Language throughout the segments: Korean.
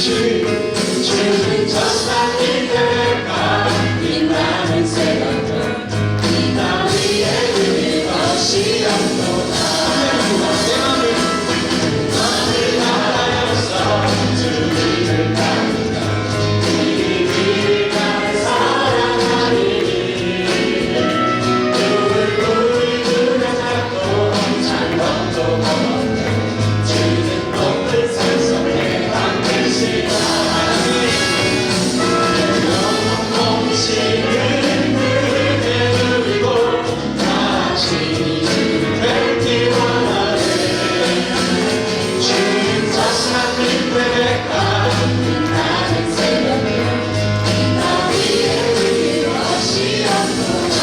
주는 저산 이들과 빛나는 새벽들 이가 위에 그릴 것이 없도다. 마음을 다하여서 주님을 따르다 이 길을 사랑하리니 누굴 두려 잡고 찬것도 없네. 주는 높은 산 속에 함께시다. 영원시는 그대 누리고 다시 뵙기 원하네. 주는 저산 밑배가 빛나는 새벽에 이가 위에 그릴 것이 없도다.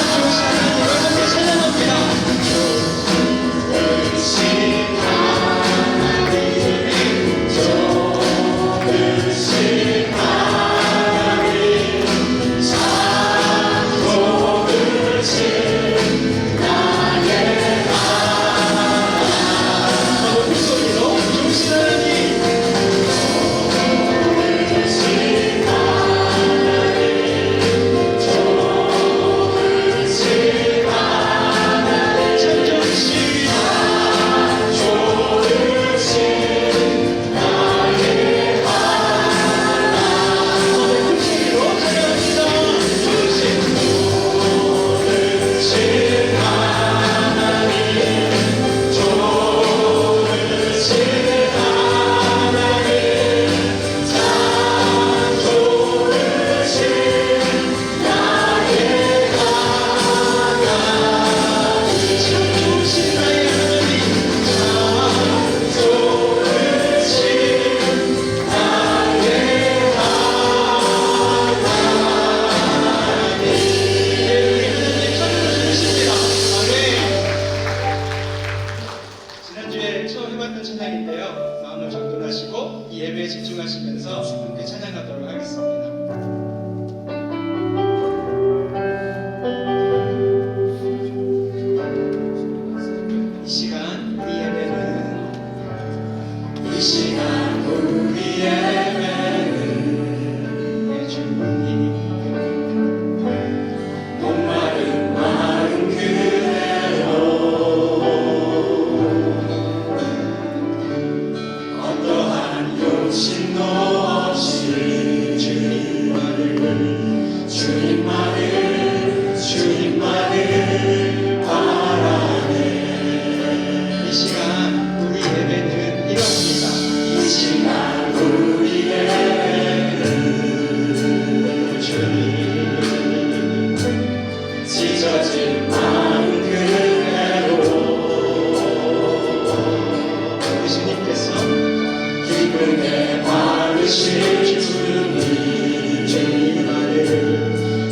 지난주에 처음 해봤던 찬양인데요. 마음을 정돈하시고 이 예배에 집중하시면서 함께 찬양하도록 하겠습니다. 이 시간 우리 예배는 이 시간 우리 예배는 내 주님이 목마른 마음 그대로 어떠한 욕심도 없이 주님만을 바라네. 이 시간 우리 예배는 이렇습니다. 이 시간 우리 예배는 주님 찢어진 마음 그대로 예수님께서 기쁘게 바르실 주님 주님만을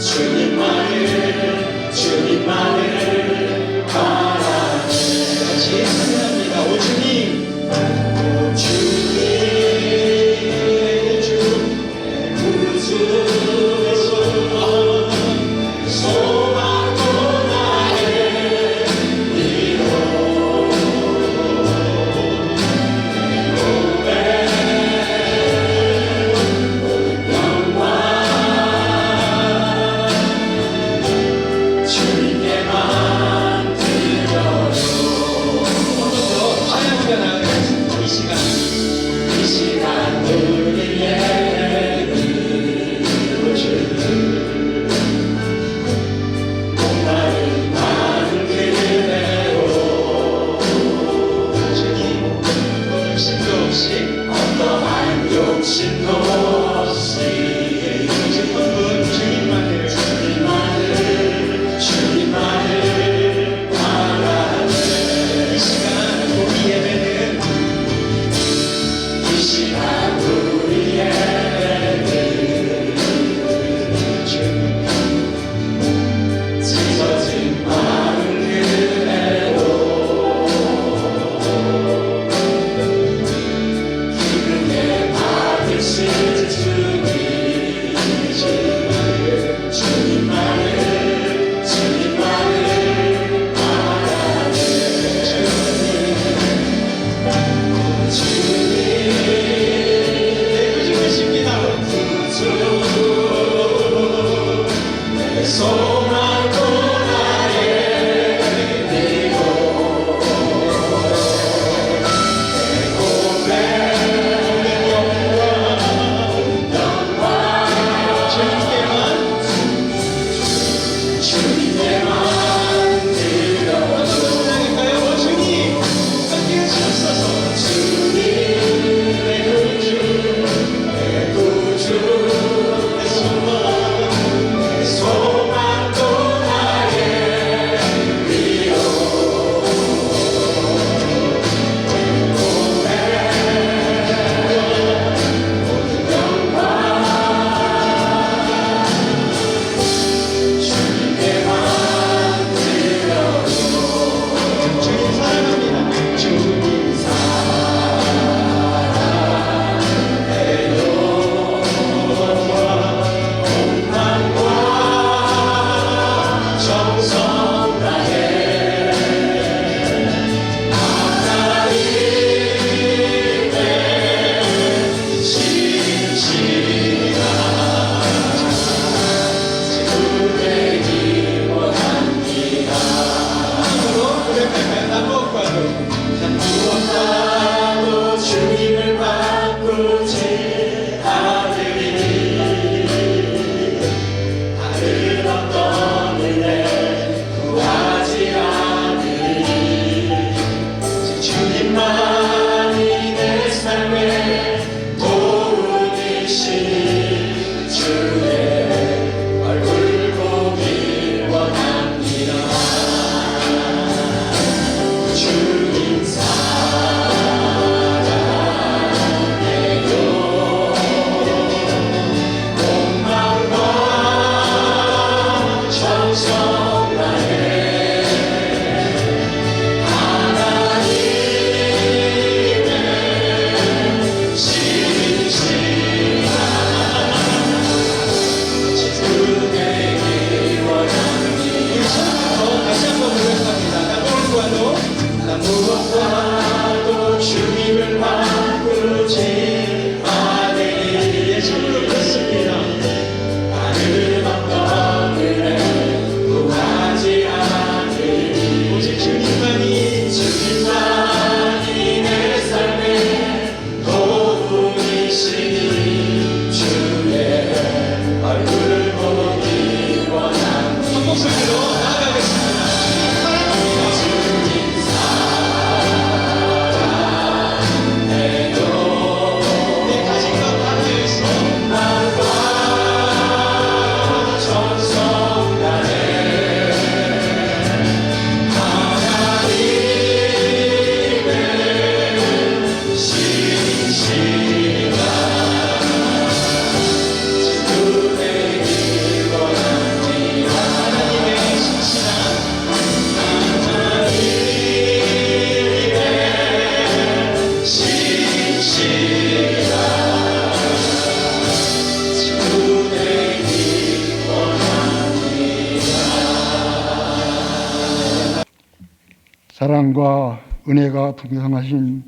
사랑과 은혜가 풍성하신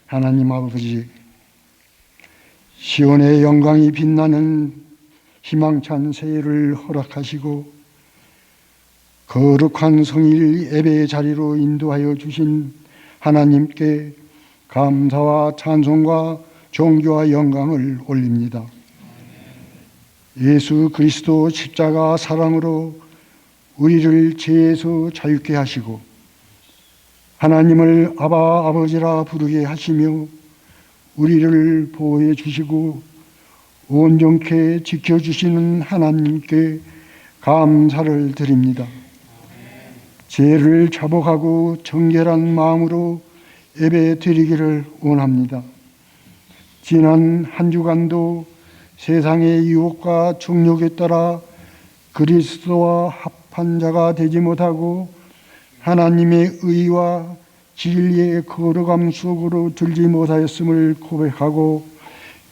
하나님 아버지, 시온의 영광이 빛나는 희망찬 새해를 허락하시고 거룩한 성일 예배의 자리로 인도하여 주신 하나님께 감사와 찬송과 존귀와 영광을 올립니다. 예수 그리스도 십자가 사랑으로 우리를 죄에서 자유케 하시고 하나님을 아바 아버지라 부르게 하시며 우리를 보호해 주시고 온전케 지켜주시는 하나님께 감사를 드립니다. 죄를 자복하고 정결한 마음으로 예배 드리기를 원합니다. 지난 한 주간도 세상의 유혹과 정욕에 따라 그리스도와 합한 자가 되지 못하고 하나님의 의와 진리의 거룩함 속으로 들지 못하였음을 고백하고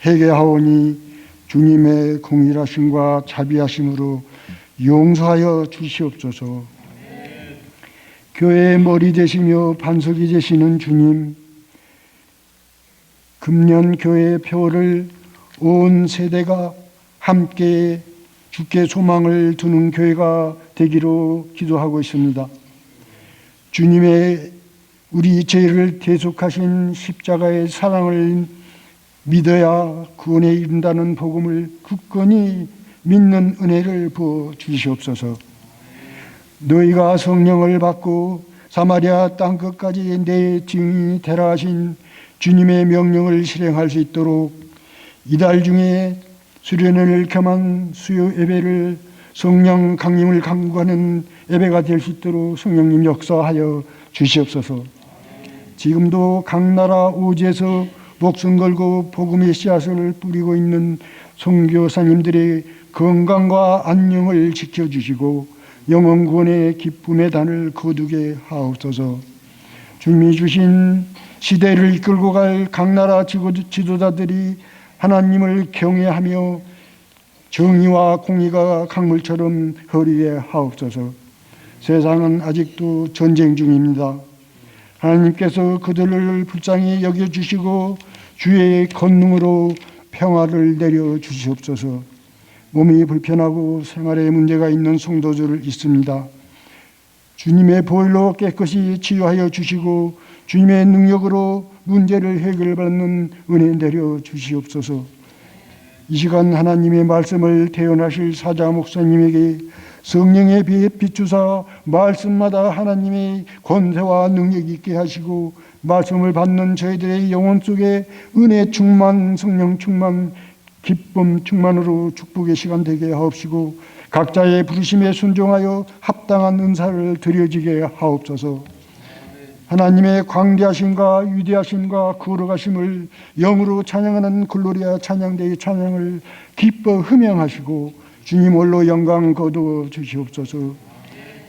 회개하오니 주님의 공의하심과 자비하심으로 용서하여 주시옵소서. 교회의 머리 되시며 반석이 되시는 주님, 금년 교회의 표를 온 세대가 함께 주께 소망을 두는 교회가 되기로 기도하고 있습니다. 주님의 우리 죄를 대속하신 십자가의 사랑을 믿어야 구원에 이른다는 복음을 굳건히 믿는 은혜를 부어 주시옵소서. 너희가 성령을 받고 사마리아 땅 끝까지 내 증인이 되라 하신 주님의 명령을 실행할 수 있도록 이달 중에 수련회를 겸한 수요 예배를 성령 강림을 강구하는 예배가 될 수 있도록 성령님 역사하여 주시옵소서. 지금도 각 나라 오지에서 목숨 걸고 복음의 씨앗을 뿌리고 있는 선교사님들의 건강과 안녕을 지켜주시고 영원 구원의 기쁨의 단을 거두게 하옵소서. 주님이 주신 시대를 이끌고 갈 각 나라 지도자들이 하나님을 경외하며 정의와 공의가 강물처럼 흐르게 하옵소서. 세상은 아직도 전쟁 중입니다. 하나님께서 그들을 불쌍히 여겨주시고 주의 권능으로 평화를 내려주시옵소서. 몸이 불편하고 생활에 문제가 있는 성도들 있습니다. 주님의 보혈로 깨끗이 치유하여 주시고 주님의 능력으로 문제를 해결받는 은혜 내려주시옵소서. 이 시간 하나님의 말씀을 태어나실 사자 목사님에게 성령의 빛 비추사 말씀마다 하나님의 권세와 능력이 있게 하시고 말씀을 받는 저희들의 영혼 속에 은혜 충만, 성령 충만, 기쁨 충만으로 축복의 시간 되게 하옵시고 각자의 부르심에 순종하여 합당한 은사를 드려지게 하옵소서. 하나님의 광대하심과 위대하심과 거룩하심을 영으로 찬양하는 글로리아 찬양대의 찬양을 기뻐 흠양하시고 주님 홀로 영광 거두어 주시옵소서.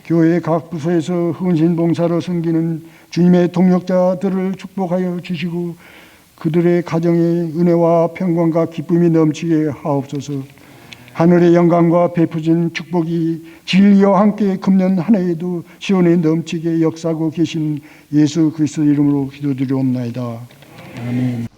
교회 각 부서에서 헌신봉사로 섬기는 주님의 동역자들을 축복하여 주시고 그들의 가정에 은혜와 평강과 기쁨이 넘치게 하옵소서. 하늘의 영광과 베푸진 축복이 진리와 함께 금년 한 해에도 시온에 넘치게 역사하고 계신 예수 그리스도 이름으로 기도드리옵나이다. 아멘.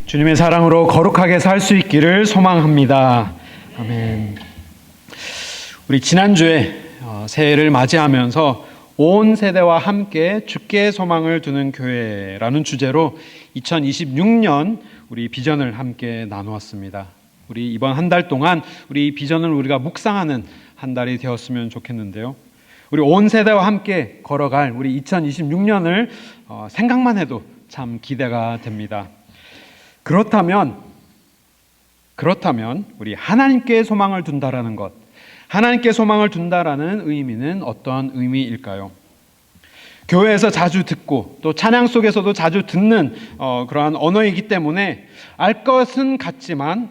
주님의 사랑으로 거룩하게 살 수 있기를 소망합니다. 아멘. 우리 지난주에 새해를 맞이하면서 온 세대와 함께 주께 소망을 두는 교회라는 주제로 2026년 우리 비전을 함께 나누었습니다. 우리 이번 한 달 동안 우리 비전을 우리가 묵상하는 한 달이 되었으면 좋겠는데요. 우리 온 세대와 함께 걸어갈 우리 2026년을 생각만 해도 참 기대가 됩니다. 그렇다면 우리 하나님께 소망을 둔다라는 것, 하나님께 소망을 둔다라는 의미는 어떤 의미일까요? 교회에서 자주 듣고 또 찬양 속에서도 자주 듣는 그러한 언어이기 때문에 알 것은 같지만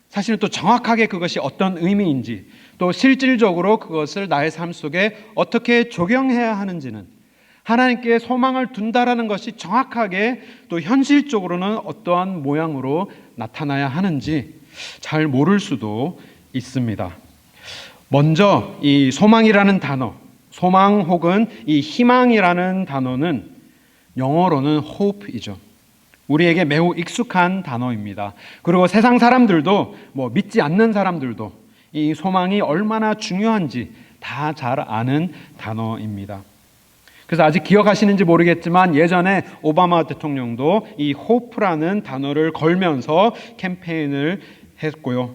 사실은 또 정확하게 그것이 어떤 의미인지 또 실질적으로 그것을 나의 삶 속에 어떻게 적용해야 하는지는 하나님께 소망을 둔다라는 것이 정확하게 또 현실적으로는 어떠한 모양으로 나타나야 하는지 잘 모를 수도 있습니다. 먼저 이 소망이라는 단어, 소망 혹은 이 희망이라는 단어는 영어로는 hope이죠. 우리에게 매우 익숙한 단어입니다. 그리고 세상 사람들도 믿지 않는 사람들도 이 소망이 얼마나 중요한지 다 잘 아는 단어입니다. 그래서 아직 기억하시는지 모르겠지만 예전에 오바마 대통령도 이 hope라는 단어를 걸면서 캠페인을 했고요.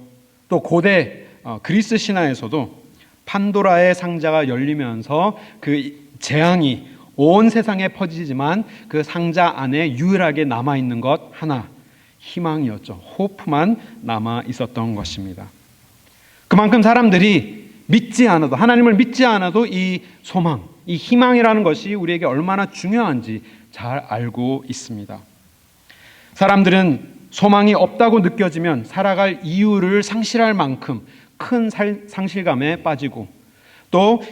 또 고대 그리스 신화에서도 판도라의 상자가 열리면서 그 재앙이 온 세상에 퍼지지만 그 상자 안에 유일하게 남아있는 것 하나, 희망이었죠. 호프만 남아 있었던 것입니다. 그만큼 사람들이 믿지 않아도, 하나님을 믿지 않아도 이 소망, 이 희망이라는 것이 우리에게 얼마나 중요한지 잘 알고 있습니다. 사람들은 소망이 없다고 느껴지면 살아갈 이유를 상실할 만큼 큰 상실감에 빠지고 또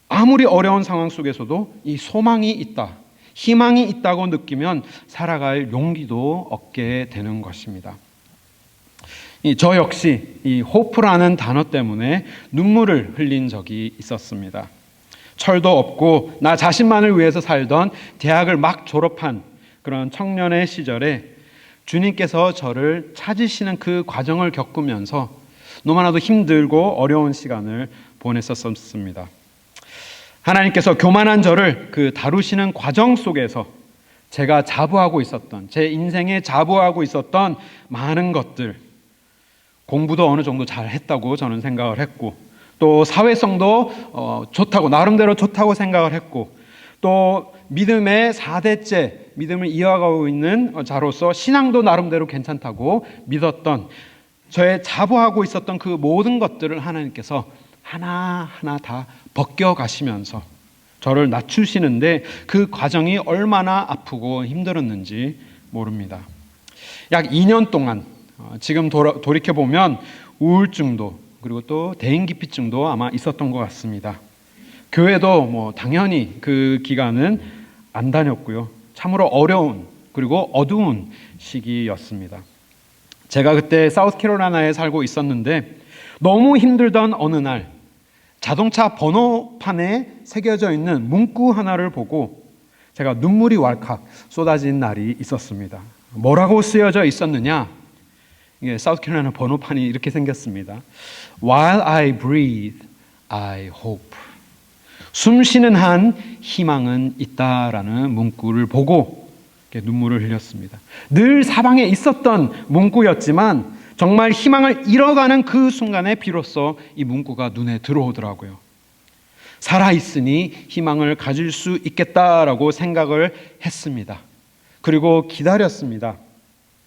아무리 어려운 상황 속에서도 이 소망이 있다, 희망이 있다고 느끼면 살아갈 용기도 얻게 되는 것입니다. 저 역시 이 호프라는 단어 때문에 눈물을 흘린 적이 있었습니다. 철도 없고 나 자신만을 위해서 살던 대학을 막 졸업한 그런 청년의 시절에 주님께서 저를 찾으시는 그 과정을 겪으면서 너무나도 힘들고 어려운 시간을 보냈었습니다. 하나님께서 교만한 저를 그 다루시는 과정 속에서 제가 자부하고 있었던, 제 인생에 자부하고 있었던 많은 것들, 공부도 어느 정도 잘 했다고 저는 생각을 했고 또 사회성도 좋다고, 나름대로 좋다고 생각을 했고 또 믿음의 4대째 믿음을 이어가고 있는 자로서 신앙도 나름대로 괜찮다고 믿었던 저의 자부하고 있었던 그 모든 것들을 하나님께서 하나하나 다 벗겨가시면서 저를 낮추시는데 그 과정이 얼마나 아프고 힘들었는지 모릅니다. 약 2년 동안 지금 돌이켜보면 우울증도 그리고 또 대인기피증도 아마 있었던 것 같습니다. 교회도 당연히 그 기간은 안 다녔고요. 참으로 어려운 그리고 어두운 시기였습니다. 제가 그때 사우스캐롤라이나에 살고 있었는데 너무 힘들던 어느 날 자동차 번호판에 새겨져 있는 문구 하나를 보고 제가 눈물이 왈칵 쏟아진 날이 있었습니다. 뭐라고 쓰여져 있었느냐? 이게 사우스캐롤라이나 번호판이 이렇게 생겼습니다. While I breathe, I hope. 숨 쉬는 한 희망은 있다라는 문구를 보고 눈물을 흘렸습니다. 늘 사방에 있었던 문구였지만 정말 희망을 잃어가는 그 순간에 비로소 이 문구가 눈에 들어오더라고요. 살아있으니 희망을 가질 수 있겠다라고 생각을 했습니다. 그리고 기다렸습니다.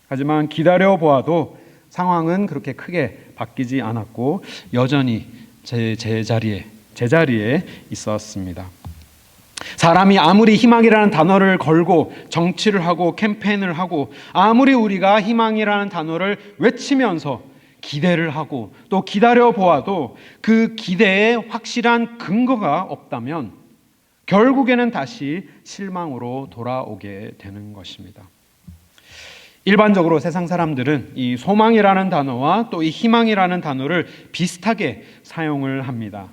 하지만 기다려보아도 상황은 그렇게 크게 바뀌지 않았고 여전히 제 자리에 있었습니다. 사람이 아무리 희망이라는 단어를 걸고 정치를 하고 캠페인을 하고 아무리 우리가 희망이라는 단어를 외치면서 기대를 하고 또 기다려 보아도 그 기대에 확실한 근거가 없다면 결국에는 다시 실망으로 돌아오게 되는 것입니다. 일반적으로 세상 사람들은 이 소망이라는 단어와 또 이 희망이라는 단어를 비슷하게 사용을 합니다.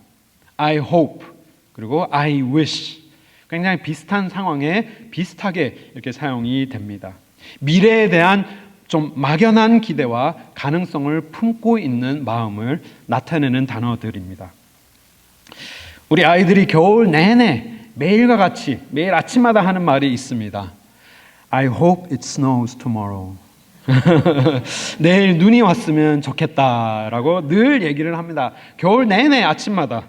I hope 그리고 I wish 굉장히 비슷한 상황에 비슷하게 이렇게 사용이 됩니다. 미래에 대한 좀 막연한 기대와 가능성을 품고 있는 마음을 나타내는 단어들입니다. 우리 아이들이 겨울 내내 매일과 같이 매일 아침마다 하는 말이 있습니다. I hope it snows tomorrow. 내일 눈이 왔으면 좋겠다라고 늘 얘기를 합니다. 겨울 내내 아침마다.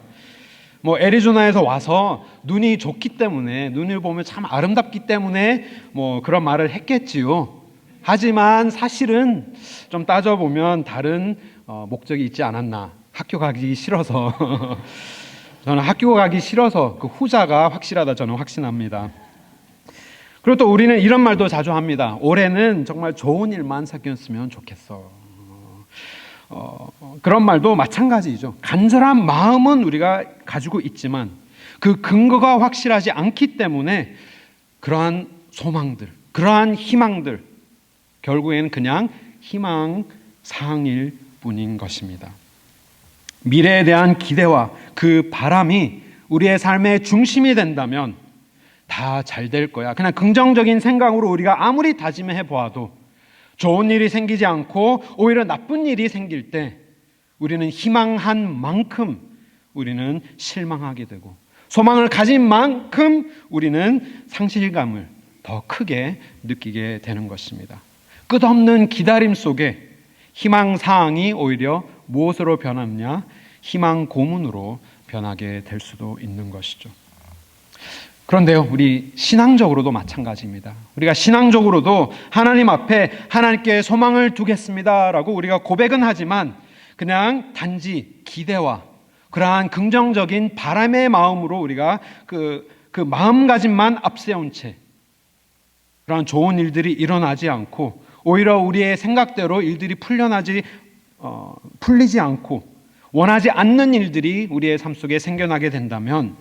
뭐 애리조나에서 와서 눈이 좋기 때문에, 눈을 보면 참 아름답기 때문에 뭐 그런 말을 했겠지요. 하지만 사실은 좀 따져보면 다른 목적이 있지 않았나. 학교 가기 싫어서. 저는 학교 가기 싫어서 그 후자가 확실하다 저는 확신합니다. 그리고 또 우리는 이런 말도 자주 합니다. 올해는 정말 좋은 일만 생겼으면 좋겠어. 그런 말도 마찬가지죠. 간절한 마음은 우리가 가지고 있지만 그 근거가 확실하지 않기 때문에 그러한 소망들, 그러한 희망들, 결국에는 그냥 희망사항일 뿐인 것입니다. 미래에 대한 기대와 그 바람이 우리의 삶의 중심이 된다면 다 잘 될 거야. 그냥 긍정적인 생각으로 우리가 아무리 다짐해 보아도 좋은 일이 생기지 않고 오히려 나쁜 일이 생길 때 우리는 희망한 만큼 우리는 실망하게 되고 소망을 가진 만큼 우리는 상실감을 더 크게 느끼게 되는 것입니다. 끝없는 기다림 속에 희망사항이 오히려 무엇으로 변하느냐? 희망 고문으로 변하게 될 수도 있는 것이죠. 그런데요, 우리 신앙적으로도 마찬가지입니다. 우리가 신앙적으로도 하나님 앞에 하나님께 소망을 두겠습니다라고 우리가 고백은 하지만 그냥 단지 기대와 그러한 긍정적인 바람의 마음으로 우리가 그 마음가짐만 앞세운 채 그러한 좋은 일들이 일어나지 않고 오히려 우리의 생각대로 일들이 풀리지 않고 원하지 않는 일들이 우리의 삶 속에 생겨나게 된다면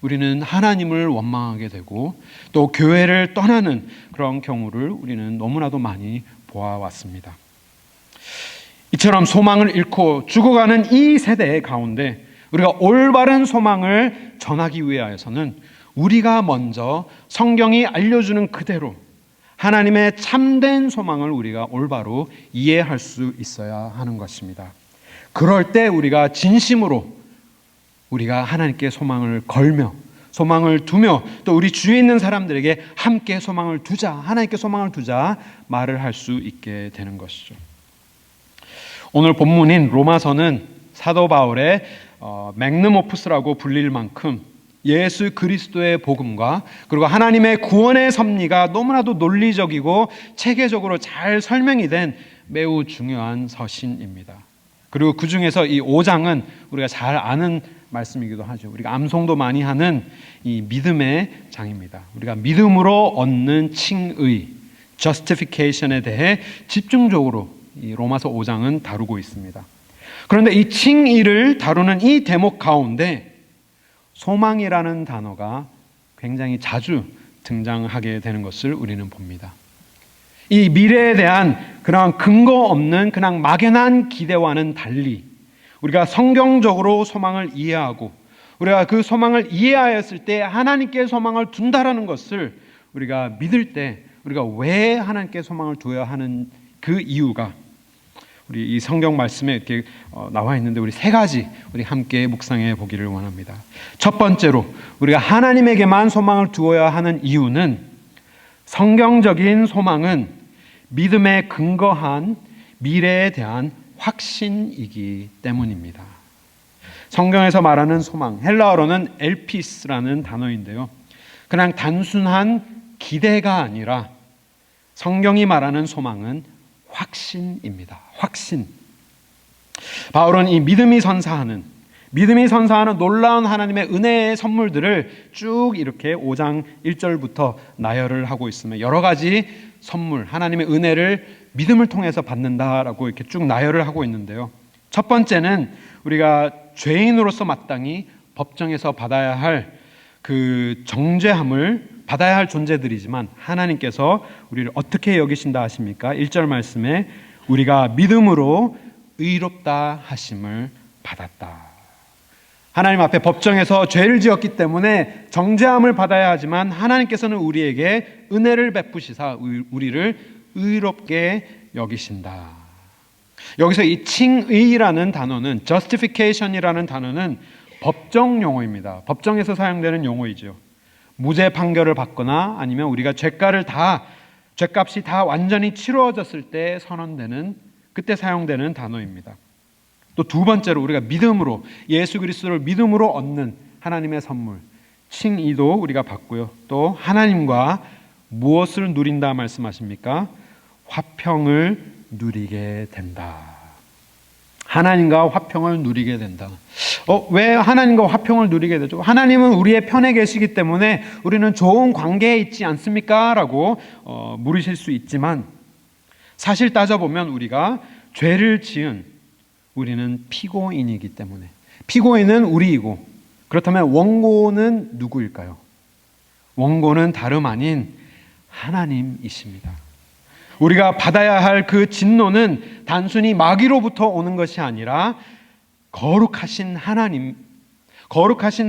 우리는 하나님을 원망하게 되고 또 교회를 떠나는 그런 경우를 우리는 너무나도 많이 보아왔습니다. 이처럼 소망을 잃고 죽어가는 이 세대 가운데 우리가 올바른 소망을 전하기 위하여서는 우리가 먼저 성경이 알려주는 그대로 하나님의 참된 소망을 우리가 올바로 이해할 수 있어야 하는 것입니다. 그럴 때 우리가 진심으로 우리가 하나님께 소망을 걸며 소망을 두며 또 우리 주위에 있는 사람들에게 함께 소망을 두자, 하나님께 소망을 두자 말을 할 수 있게 되는 것이죠. 오늘 본문인 로마서는 사도 바울의 맥름 오프스라고 불릴 만큼 예수 그리스도의 복음과 그리고 하나님의 구원의 섭리가 너무나도 논리적이고 체계적으로 잘 설명이 된 매우 중요한 서신입니다. 그리고 그 중에서 이 5장은 우리가 잘 아는 말씀이기도 하죠. 우리가 암송도 많이 하는 이 믿음의 장입니다. 우리가 믿음으로 얻는 칭의, justification에 대해 집중적으로 이 로마서 5장은 다루고 있습니다. 그런데 이 칭의를 다루는 이 대목 가운데 소망이라는 단어가 굉장히 자주 등장하게 되는 것을 우리는 봅니다. 이 미래에 대한 그런 근거 없는 그냥 막연한 기대와는 달리 우리가 성경적으로 소망을 이해하고 우리가 그 소망을 이해하였을 때 하나님께 소망을 둔다라는 것을 우리가 믿을 때 우리가 왜 하나님께 소망을 둬야 하는 그 이유가 우리 이 성경 말씀에 이렇게 나와 있는데 우리 세 가지 우리 함께 묵상해 보기를 원합니다. 첫 번째로 우리가 하나님에게만 소망을 두어야 하는 이유는 성경적인 소망은 믿음에 근거한 미래에 대한 확신이기 때문입니다. 성경에서 말하는 소망, 헬라어로는 엘피스라는 단어인데요. 그냥 단순한 기대가 아니라 성경이 말하는 소망은 확신입니다. 확신. 바울은 이 믿음이 선사하는 놀라운 하나님의 은혜의 선물들을 쭉 이렇게 5장 1절부터 나열을 하고 있으며 여러 가지 선물, 하나님의 은혜를 믿음을 통해서 받는다라고 이렇게 쭉 나열을 하고 있는데요. 첫 번째는 우리가 죄인으로서 마땅히 법정에서 받아야 할 그 정죄함을 받아야 할 존재들이지만 하나님께서 우리를 어떻게 여기신다 하십니까? 1절 말씀에 우리가 믿음으로 의롭다 하심을 받았다. 하나님 앞에 법정에서 죄를 지었기 때문에 정죄함을 받아야 하지만 하나님께서는 우리에게 은혜를 베푸시사 우리를 의롭게 여기신다. 여기서 이 칭의라는 단어는, justification이라는 단어는 법정 용어입니다. 법정에서 사용되는 용어이죠. 무죄 판결을 받거나 아니면 우리가 죄값이 다 완전히 치루어졌을 때 선언되는, 그때 사용되는 단어입니다. 또 두 번째로 우리가 믿음으로, 예수 그리스도를 믿음으로 얻는 하나님의 선물, 칭의도 우리가 받고요. 또 하나님과 무엇을 누린다 말씀하십니까? 화평을 누리게 된다. 하나님과 화평을 누리게 된다. 왜 하나님과 화평을 누리게 되죠? 하나님은 우리의 편에 계시기 때문에 우리는 좋은 관계에 있지 않습니까? 라고 물으실 수 있지만, 사실 따져보면 우리가 죄를 지은 우리는 피고인이기 때문에, 피고인은 우리이고, 그렇다면 원고는 누구일까요? 원고는 다름 아닌 하나님이십니다. 우리가 받아야 할 그 진노는 단순히 마귀로부터 오는 것이 아니라 거룩하신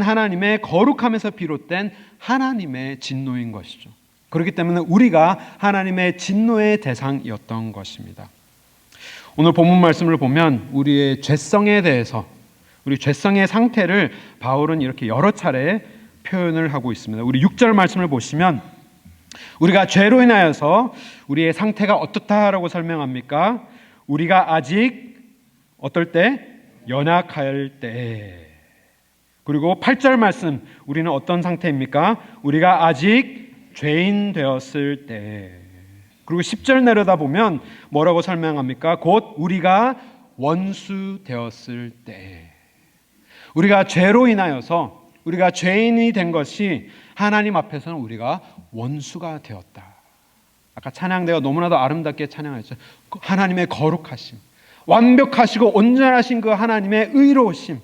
하나님의 거룩함에서 비롯된 하나님의 진노인 것이죠. 그렇기 때문에 우리가 하나님의 진노의 대상이었던 것입니다. 오늘 본문 말씀을 보면 우리의 죄성에 대해서, 우리 죄성의 상태를 바울은 이렇게 여러 차례 표현을 하고 있습니다. 우리 6절 말씀을 보시면 우리가 죄로 인하여서 우리의 상태가 어떻다라고 설명합니까? 우리가 아직 어떨 때? 연약할 때. 그리고 8절 말씀, 우리는 어떤 상태입니까? 우리가 아직 죄인 되었을 때. 그리고 10절 내려다 보면 뭐라고 설명합니까? 곧 우리가 원수 되었을 때. 우리가 죄로 인하여서, 우리가 죄인이 된 것이 하나님 앞에서는 우리가 원수가 되었다. 아까 찬양대가 너무나도 아름답게 찬양했죠. 하나님의 거룩하심, 완벽하시고 온전하신 그 하나님의 의로우심,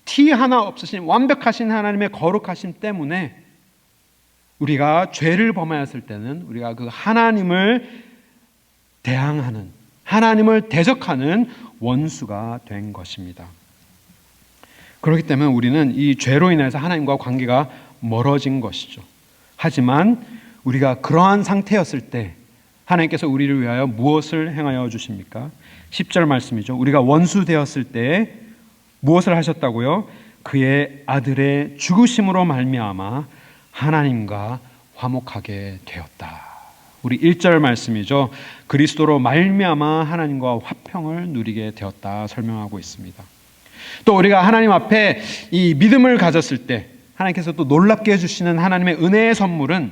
티 하나 없으신 완벽하신 하나님의 거룩하심 때문에 우리가 죄를 범하였을 때는 우리가 그 하나님을 대항하는, 하나님을 대적하는 원수가 된 것입니다. 그렇기 때문에 우리는 이 죄로 인해서 하나님과 관계가 멀어진 것이죠. 하지만 우리가 그러한 상태였을 때 하나님께서 우리를 위하여 무엇을 행하여 주십니까? 10절 말씀이죠. 우리가 원수 되었을 때 무엇을 하셨다고요? 그의 아들의 죽으심으로 말미암아 하나님과 화목하게 되었다. 우리 1절 말씀이죠. 그리스도로 말미암아 하나님과 화평을 누리게 되었다 설명하고 있습니다. 또 우리가 하나님 앞에 이 믿음을 가졌을 때 하나님께서 또 놀랍게 해주시는 하나님의 은혜의 선물은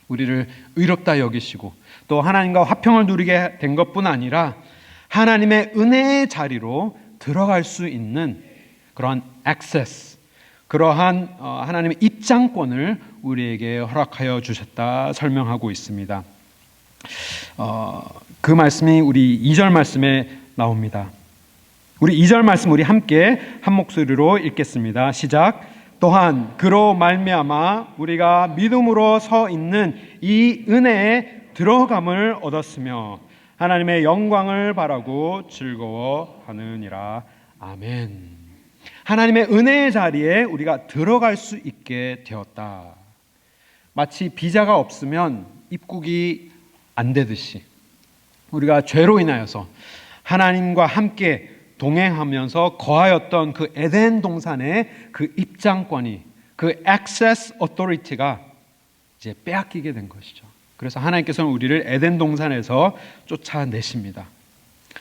우리를 의롭다 여기시고 또 하나님과 화평을 누리게 된 것뿐 아니라 하나님의 은혜의 자리로 들어갈 수 있는 그러한 액세스, 그러한 하나님의 입장권을 우리에게 허락하여 주셨다 설명하고 있습니다. 그 말씀이 우리 2절 말씀에 나옵니다. 우리 2절 말씀 우리 함께 한 목소리로 읽겠습니다. 시작. 또한 그로 말미암아 우리가 믿음으로 서 있는 이 은혜에 들어감을 얻었으며 하나님의 영광을 바라고 즐거워하느니라. 아멘. 하나님의 은혜의 자리에 우리가 들어갈 수 있게 되었다. 마치 비자가 없으면 입국이 안 되듯이 우리가 죄로 인하여서 하나님과 함께 동행하면서 거하였던 그 에덴 동산의 그 입장권이, 그 access authority가 이제 빼앗기게 된 것이죠. 그래서 하나님께서는 우리를 에덴 동산에서 쫓아내십니다.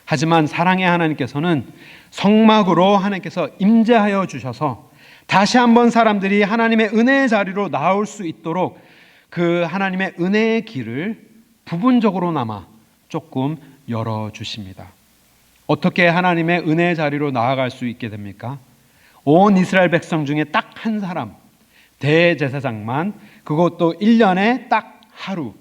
하지만 사랑의 하나님께서는 성막으로 하나님께서 임재하여 주셔서 다시 한번 사람들이 하나님의 은혜의 자리로 나올 수 있도록 그 하나님의 은혜의 길을 부분적으로나마 조금 열어주십니다. 어떻게 하나님의 은혜의 자리로 나아갈 수 있게 됩니까? 온 이스라엘 백성 중에 딱 한 사람, 대제사장만, 그것도 1년에 딱 하루,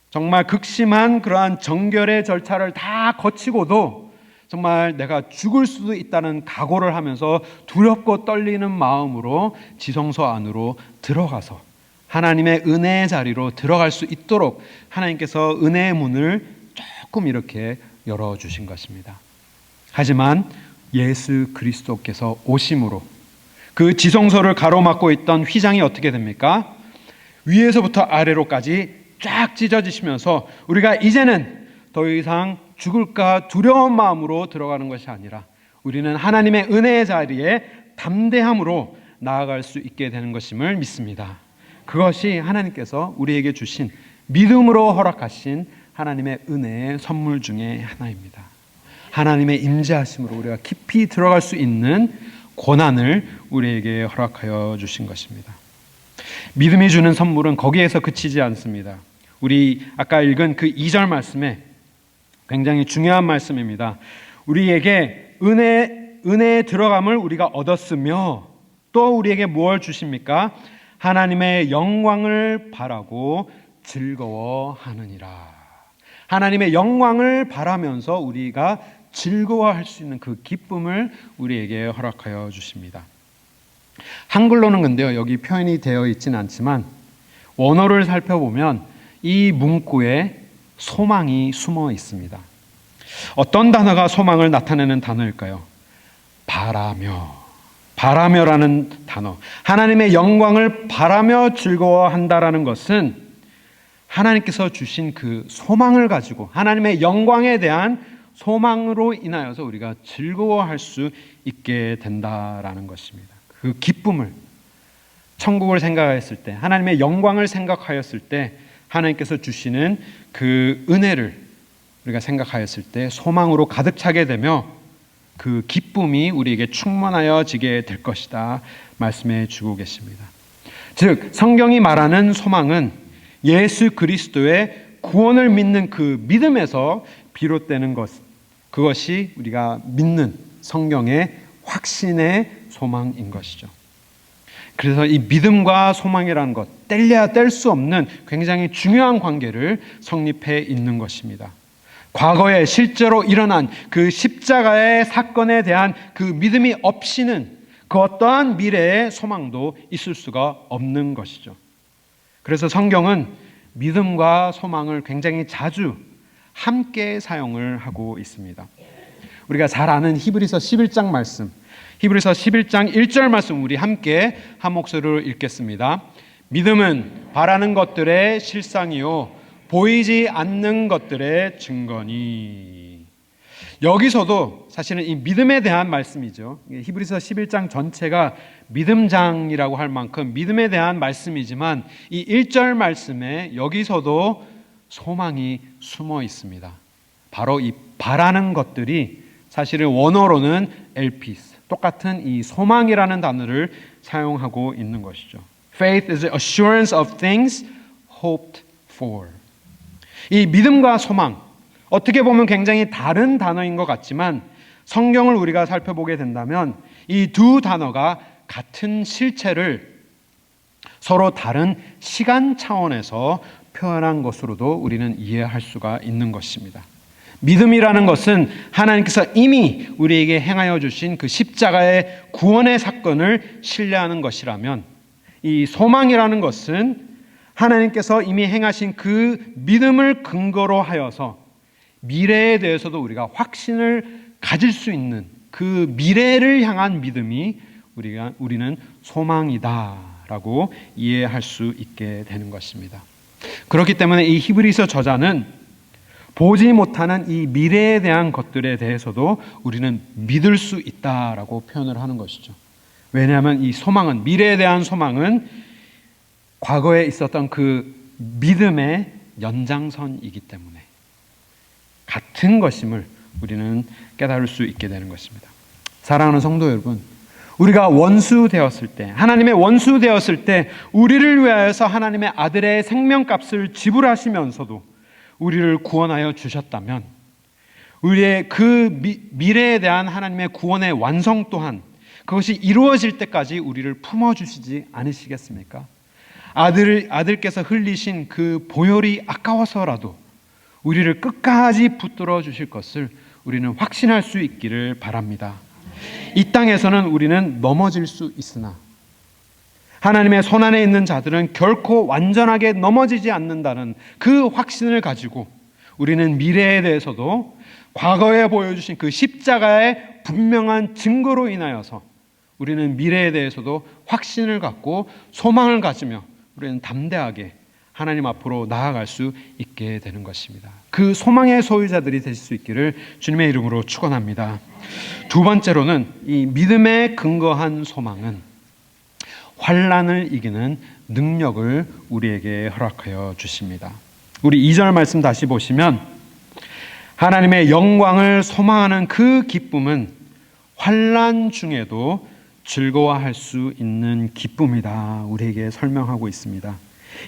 정말 극심한 그러한 정결의 절차를 다 거치고도 정말 내가 죽을 수도 있다는 각오를 하면서 두렵고 떨리는 마음으로 지성소 안으로 들어가서 하나님의 은혜의 자리로 들어갈 수 있도록 하나님께서 은혜의 문을 조금 이렇게 열어주신 것입니다. 하지만 예수 그리스도께서 오심으로 그 지성소를 가로막고 있던 휘장이 어떻게 됩니까? 위에서부터 아래로까지 쫙 찢어지시면서 우리가 이제는 더 이상 죽을까 두려운 마음으로 들어가는 것이 아니라 우리는 하나님의 은혜의 자리에 담대함으로 나아갈 수 있게 되는 것임을 믿습니다. 그것이 하나님께서 우리에게 주신 믿음으로 허락하신 하나님의 은혜의 선물 중에 하나입니다. 하나님의 임재하심으로 우리가 깊이 들어갈 수 있는 고난을 우리에게 허락하여 주신 것입니다. 믿음이 주는 선물은 거기에서 그치지 않습니다. 우리 아까 읽은 그 2절 말씀에 굉장히 중요한 말씀입니다. 우리에게 은혜에 들어감을 우리가 얻었으며 또 우리에게 무엇을 주십니까? 하나님의 영광을 바라고 즐거워하느니라. 하나님의 영광을 바라면서 우리가 즐거워할 수 있는 그 기쁨을 우리에게 허락하여 주십니다. 한글로는 근데요, 여기 표현이 되어 있지는 않지만 원어를 살펴보면 이 문구에 소망이 숨어 있습니다. 어떤 단어가 소망을 나타내는 단어일까요? 바라며라는 단어. 하나님의 영광을 바라며 즐거워한다라는 것은 하나님께서 주신 그 소망을 가지고 하나님의 영광에 대한 소망으로 인하여서 우리가 즐거워할 수 있게 된다라는 것입니다. 그 기쁨을, 천국을 생각하였을 때, 하나님의 영광을 생각하였을 때 하나님께서 주시는 그 은혜를 우리가 생각하였을 때 소망으로 가득 차게 되며 그 기쁨이 우리에게 충만하여지게 될 것이다 말씀해 주고 계십니다. 즉 성경이 말하는 소망은 예수 그리스도의 구원을 믿는 그 믿음에서 비롯되는 것, 그것이 우리가 믿는 성경의 확신의 소망인 것이죠. 그래서 이 믿음과 소망이라는 것, 뗄래야 뗄 수 없는 굉장히 중요한 관계를 성립해 있는 것입니다. 과거에 실제로 일어난 그 십자가의 사건에 대한 그 믿음이 없이는 그 어떠한 미래의 소망도 있을 수가 없는 것이죠. 그래서 성경은 믿음과 소망을 굉장히 자주 함께 사용을 하고 있습니다. 우리가 잘 아는 히브리서 11장 말씀, 히브리서 11장 1절 말씀 우리 함께 한 목소리로 읽겠습니다. 믿음은 바라는 것들의 실상이요 보이지 않는 것들의 증거니. 여기서도 사실은 이 믿음에 대한 말씀이죠. 히브리서 11장 전체가 믿음장이라고 할 만큼 믿음에 대한 말씀이지만 이 1절 말씀에 여기서도 소망이 숨어 있습니다. 바로 이 바라는 것들이 사실은 원어로는 엘피스, 똑같은 이 소망이라는 단어를 사용하고 있는 것이죠. Faith is the assurance of things hoped for. 이 믿음과 소망, 어떻게 보면 굉장히 다른 단어인 것 같지만 성경을 우리가 살펴보게 된다면 이 두 단어가 같은 실체를 서로 다른 시간 차원에서 표현한 것으로도 우리는 이해할 수가 있는 것입니다. 믿음이라는 것은 하나님께서 이미 우리에게 행하여 주신 그 십자가의 구원의 사건을 신뢰하는 것이라면, 이 소망이라는 것은 하나님께서 이미 행하신 그 믿음을 근거로 하여서 미래에 대해서도 우리가 확신을 가질 수 있는 그 미래를 향한 믿음이 우리는 소망이다라고 이해할 수 있게 되는 것입니다. 그렇기 때문에 이 히브리서 저자는 보지 못하는 이 미래에 대한 것들에 대해서도 우리는 믿을 수 있다라고 표현을 하는 것이죠. 왜냐하면 이 소망은, 미래에 대한 소망은 과거에 있었던 그 믿음의 연장선이기 때문에 같은 것임을 우리는 깨달을 수 있게 되는 것입니다. 사랑하는 성도 여러분, 우리가 원수 되었을 때, 하나님의 원수 되었을 때 우리를 위하여서 하나님의 아들의 생명값을 지불하시면서도 우리를 구원하여 주셨다면 우리의 그 미래에 대한 하나님의 구원의 완성 또한 그것이 이루어질 때까지 우리를 품어주시지 않으시겠습니까? 아들께서 흘리신 그 보혈이 아까워서라도 우리를 끝까지 붙들어 주실 것을 우리는 확신할 수 있기를 바랍니다. 이 땅에서는 우리는 넘어질 수 있으나 하나님의 손안에 있는 자들은 결코 완전하게 넘어지지 않는다는 그 확신을 가지고 우리는 미래에 대해서도 과거에 보여주신 그 십자가의 분명한 증거로 인하여서 우리는 미래에 대해서도 확신을 갖고 소망을 가지며 우리는 담대하게 하나님 앞으로 나아갈 수 있게 되는 것입니다. 그 소망의 소유자들이 될 수 있기를 주님의 이름으로 축원합니다. 두 번째로는 이 믿음에 근거한 소망은 환난을 이기는 능력을 우리에게 허락하여 주십니다. 우리 2절 말씀 다시 보시면 하나님의 영광을 소망하는 그 기쁨은 환난 중에도 즐거워할 수 있는 기쁨이다. 우리에게 설명하고 있습니다.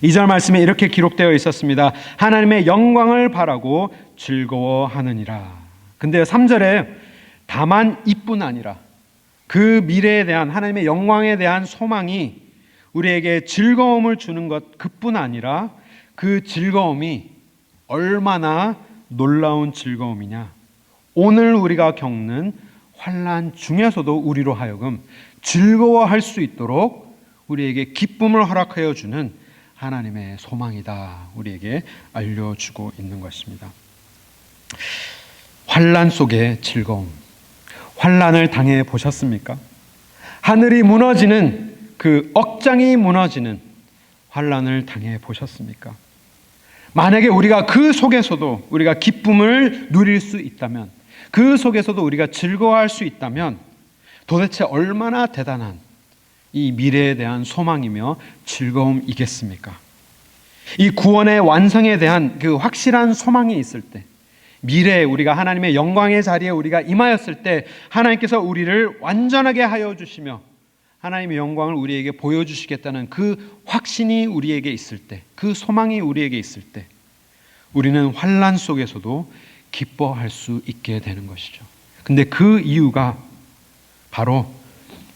2절 말씀에 이렇게 기록되어 있었습니다. 하나님의 영광을 바라고 즐거워하느니라. 근데 3절에 다만 이뿐 아니라 그 미래에 대한 하나님의 영광에 대한 소망이 우리에게 즐거움을 주는 것 그뿐 아니라 그 즐거움이 얼마나 놀라운 즐거움이냐. 오늘 우리가 겪는 환난 중에서도 우리로 하여금 즐거워할 수 있도록 우리에게 기쁨을 허락하여 주는 하나님의 소망이다. 우리에게 알려주고 있는 것입니다. 환난 속의 즐거움. 환난을 당해 보셨습니까? 하늘이 무너지는 그 억장이 무너지는 환난을 당해 보셨습니까? 만약에 우리가 그 속에서도 우리가 기쁨을 누릴 수 있다면, 그 속에서도 우리가 즐거워할 수 있다면 도대체 얼마나 대단한 이 미래에 대한 소망이며 즐거움이겠습니까? 이 구원의 완성에 대한 그 확실한 소망이 있을 때, 미래에 우리가 하나님의 영광의 자리에 우리가 임하였을 때 하나님께서 우리를 완전하게 하여 주시며 하나님의 영광을 우리에게 보여주시겠다는 그 확신이 우리에게 있을 때, 그 소망이 우리에게 있을 때 우리는 환난 속에서도 기뻐할 수 있게 되는 것이죠. 근데 그 이유가 바로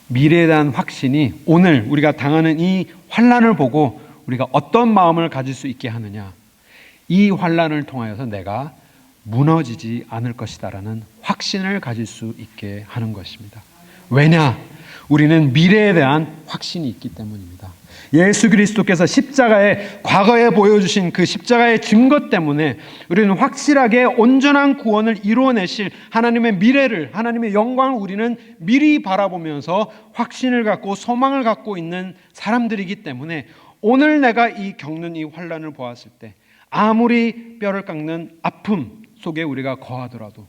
미래에 대한 확신이 오늘 우리가 당하는 이 환난을 보고 우리가 어떤 마음을 가질 수 있게 하느냐. 이 환난을 통하여서 내가 무너지지 않을 것이다라는 확신을 가질 수 있게 하는 것입니다. 왜냐? 우리는 미래에 대한 확신이 있기 때문입니다. 예수 그리스도께서 십자가에 과거에 보여주신 그 십자가의 증거 때문에 우리는 확실하게 온전한 구원을 이루어내실 하나님의 미래를, 하나님의 영광을 우리는 미리 바라보면서 확신을 갖고 소망을 갖고 있는 사람들이기 때문에 오늘 내가 겪는 이 환난을 보았을 때 아무리 뼈를 깎는 아픔 속에 우리가 거하더라도,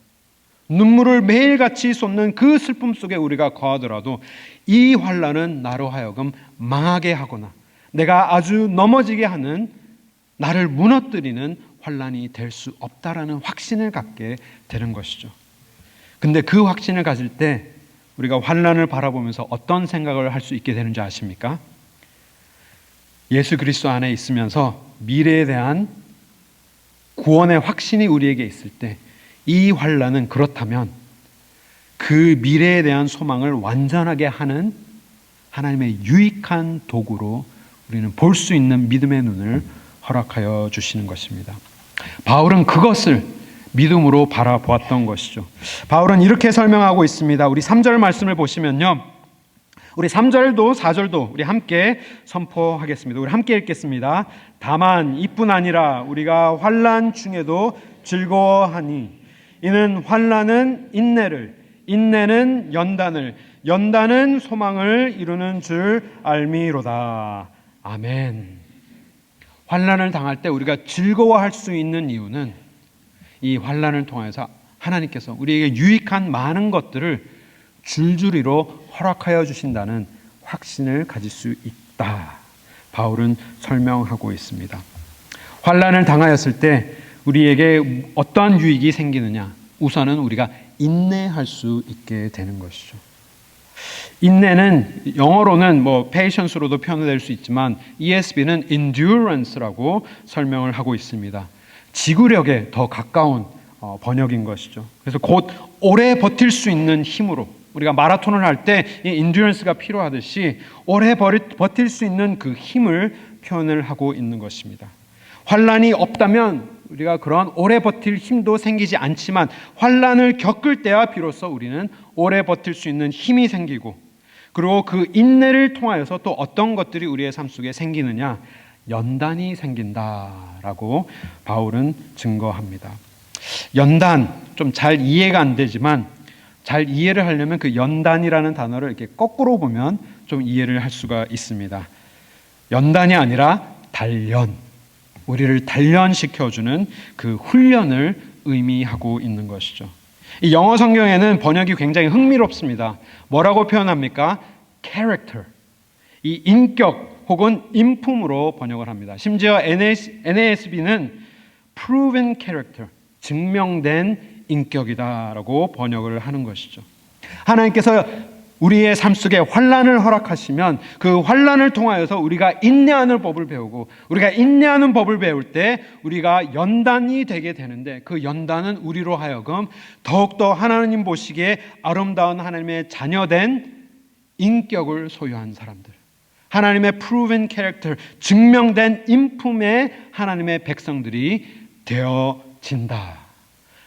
눈물을 매일같이 쏟는 그 슬픔 속에 우리가 거하더라도 이 환난은 나로 하여금 망하게 하거나 내가 아주 넘어지게 하는, 나를 무너뜨리는 환난이 될 수 없다라는 확신을 갖게 되는 것이죠. 근데 그 확신을 가질 때 우리가 환난을 바라보면서 어떤 생각을 할 수 있게 되는지 아십니까? 예수 그리스도 안에 있으면서 미래에 대한 구원의 확신이 우리에게 있을 때 이 환난은 그렇다면 그 미래에 대한 소망을 완전하게 하는 하나님의 유익한 도구로 우리는 볼 수 있는 믿음의 눈을 허락하여 주시는 것입니다. 바울은 그것을 믿음으로 바라보았던 것이죠. 바울은 이렇게 설명하고 있습니다. 우리 3절 말씀을 보시면요, 우리 3절도 4절도 우리 함께 선포하겠습니다. 우리 함께 읽겠습니다. 다만 이뿐 아니라 우리가 환난 중에도 즐거워하니 이는 환난은 인내를, 인내는 연단을, 연단은 소망을 이루는 줄 알미로다. 아멘. 환난을 당할 때 우리가 즐거워할 수 있는 이유는 이 환난을 통해서 하나님께서 우리에게 유익한 많은 것들을 줄줄이로 허락하여 주신다는 확신을 가질 수 있다. 바울은 설명하고 있습니다. 환난을 당하였을 때 우리에게 어떠한 유익이 생기느냐? 우선은 우리가 인내할 수 있게 되는 것이죠. 인내는 영어로는 patience로도 표현될 수 있지만 ESV는 endurance라고 설명을 하고 있습니다. 지구력에 더 가까운 번역인 것이죠. 그래서 곧 오래 버틸 수 있는 힘으로, 우리가 마라톤을 할 때 이 endurance가 필요하듯이 오래 버틸 수 있는 그 힘을 표현을 하고 있는 것입니다. 환난이 없다면 우리가 그런 오래 버틸 힘도 생기지 않지만 환난을 겪을 때야 비로소 우리는 오래 버틸 수 있는 힘이 생기고, 그리고 그 인내를 통하여서 또 어떤 것들이 우리의 삶 속에 생기느냐? 연단이 생긴다라고 바울은 증거합니다. 연단, 좀 잘 이해가 안 되지만 잘 이해를 하려면 그 연단이라는 단어를 이렇게 거꾸로 보면 좀 이해를 할 수가 있습니다. 연단이 아니라 단련. 우리를 단련시켜주는 그 훈련을 의미하고 있는 것이죠. 이 영어 성경에는 번역이 굉장히 흥미롭습니다. 뭐라고 표현합니까? character. 이 인격 혹은 인품으로 번역을 합니다. 심지어 NASB는 proven character, 증명된 인격이다라고 번역을 하는 것이죠. 하나님께서 우리의 삶 속에 환난을 허락하시면 그 환난을 통하여서 우리가 인내하는 법을 배우고, 우리가 인내하는 법을 배울 때 우리가 연단이 되게 되는데, 그 연단은 우리로 하여금 더욱더 하나님 보시기에 아름다운 하나님의 자녀된 인격을 소유한 사람들, 하나님의 proven character, 증명된 인품의 하나님의 백성들이 되어진다.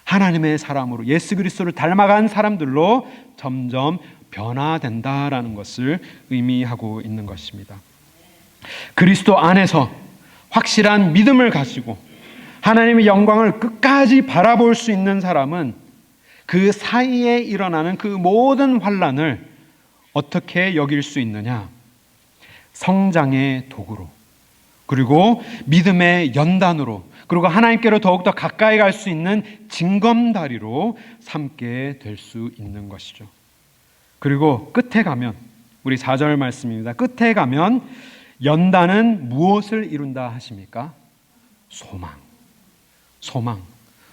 하나님의 사람으로, 예수 그리스도를 닮아간 사람들로 점점 변화된다라는 것을 의미하고 있는 것입니다. 그리스도 안에서 확실한 믿음을 가지고 하나님의 영광을 끝까지 바라볼 수 있는 사람은 그 사이에 일어나는 그 모든 환난을 어떻게 여길 수 있느냐? 성장의 도구로, 그리고 믿음의 연단으로, 그리고 하나님께로 더욱더 가까이 갈 수 있는 징검다리로 삼게 될 수 있는 것이죠. 그리고 끝에 가면, 우리 4절 말씀입니다. 끝에 가면 연단은 무엇을 이룬다 하십니까?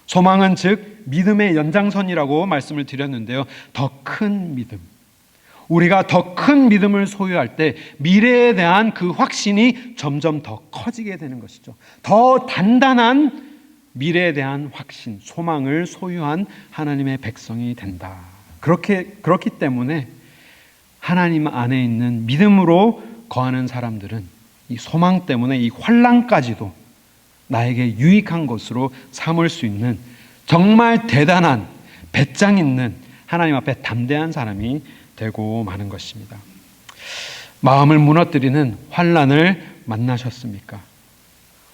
소망은 즉 믿음의 연장선이라고 말씀을 드렸는데요. 더 큰 믿음, 우리가 더 큰 믿음을 소유할 때 미래에 대한 그 확신이 점점 더 커지게 되는 것이죠. 더 단단한 미래에 대한 확신, 소망을 소유한 하나님의 백성이 된다. 그렇기 때문에 하나님 안에 있는 믿음으로 거하는 사람들은 이 소망 때문에 이 환난까지도 나에게 유익한 것으로 삼을 수 있는 정말 대단한 배짱 있는 하나님 앞에 담대한 사람이 되고 마는 것입니다. 마음을 무너뜨리는 환난을 만나셨습니까?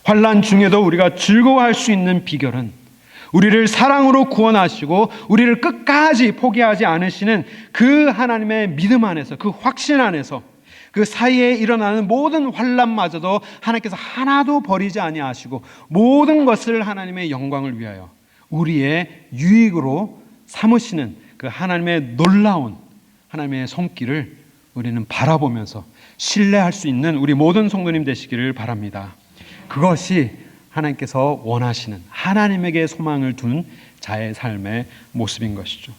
환난 중에도 우리가 즐거워할 수 있는 비결은 우리를 사랑으로 구원하시고 우리를 끝까지 포기하지 않으시는 그 하나님의 믿음 안에서, 그 확신 안에서, 그 사이에 일어나는 모든 환난마저도 하나님께서 하나도 버리지 아니하시고 모든 것을 하나님의 영광을 위하여 우리의 유익으로 삼으시는 그 하나님의 놀라운 하나님의 손길을 우리는 바라보면서 신뢰할 수 있는 우리 모든 성도님 되시기를 바랍니다. 그것이 하나님께서 원하시는, 하나님에게 소망을 둔 자의 삶의 모습인 것이죠.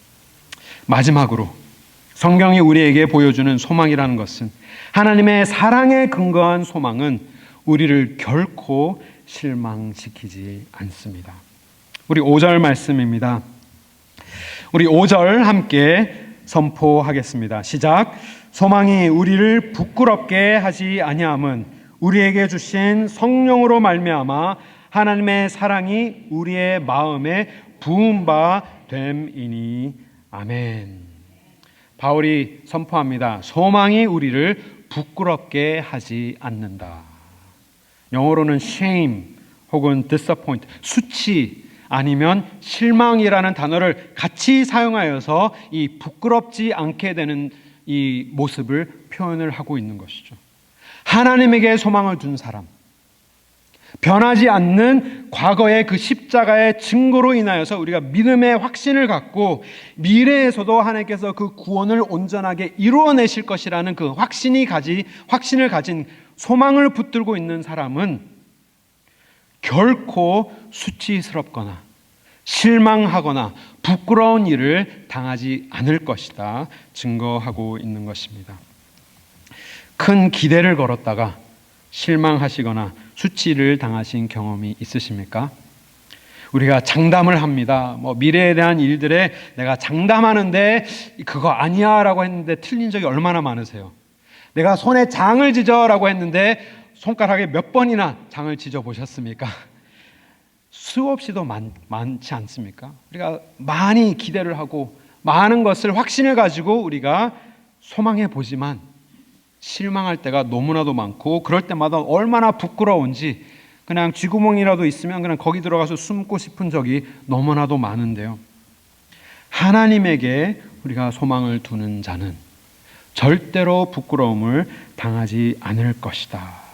마지막으로 성경이 우리에게 보여주는 소망이라는 것은, 하나님의 사랑에 근거한 소망은 우리를 결코 실망시키지 않습니다. 우리 5절 말씀입니다. 우리 5절 함께 선포하겠습니다. 시작. 소망이 우리를 부끄럽게 하지 아니함은 우리에게 주신 성령으로 말미암아 하나님의 사랑이 우리의 마음에 부은 바 됨이니. 아멘. 바울이 선포합니다. 소망이 우리를 부끄럽게 하지 않는다. 영어로는 shame 혹은 disappoint, 수치 아니면 실망이라는 단어를 같이 사용하여서 이 부끄럽지 않게 되는 이 모습을 표현을 하고 있는 것이죠. 하나님에게 소망을 둔 사람, 변하지 않는 과거의 그 십자가의 증거로 인하여서 우리가 믿음의 확신을 갖고 미래에서도 하나님께서 그 구원을 온전하게 이루어내실 것이라는 그 확신을 가진 소망을 붙들고 있는 사람은 결코 수치스럽거나 실망하거나 부끄러운 일을 당하지 않을 것이다 증거하고 있는 것입니다. 큰 기대를 걸었다가 실망하시거나 수치를 당하신 경험이 있으십니까? 우리가 장담을 합니다. 미래에 대한 일들에 내가 장담하는데 그거 아니야 라고 했는데 틀린 적이 얼마나 많으세요? 내가 손에 장을 지져라고 했는데 손가락에 몇 번이나 장을 지져 보셨습니까? 수없이도 많지 않습니까? 우리가 많이 기대를 하고 많은 것을 확신을 가지고 우리가 소망해 보지만 실망할 때가 너무나도 많고, 그럴 때마다 얼마나 부끄러운지 그냥 쥐구멍이라도 있으면 그냥 거기 들어가서 숨고 싶은 적이 너무나도 많은데요. 하나님에게 우리가 소망을 두는 자는 절대로 부끄러움을 당하지 않을 것이다.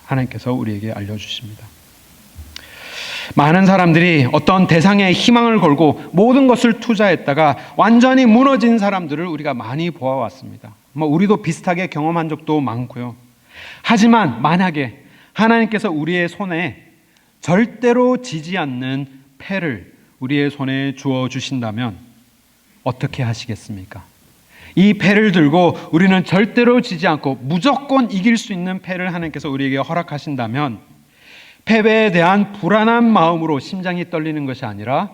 하나님께서 우리에게 알려주십니다. 많은 사람들이 어떤 대상에 희망을 걸고 모든 것을 투자했다가 완전히 무너진 사람들을 우리가 많이 보아왔습니다. 우리도 비슷하게 경험한 적도 많고요. 하지만 만약에 하나님께서 우리의 손에 절대로 지지 않는 패를 우리의 손에 주어 주신다면 어떻게 하시겠습니까? 이 패를 들고 우리는 절대로 지지 않고 무조건 이길 수 있는 패를 하나님께서 우리에게 허락하신다면 패배에 대한 불안한 마음으로 심장이 떨리는 것이 아니라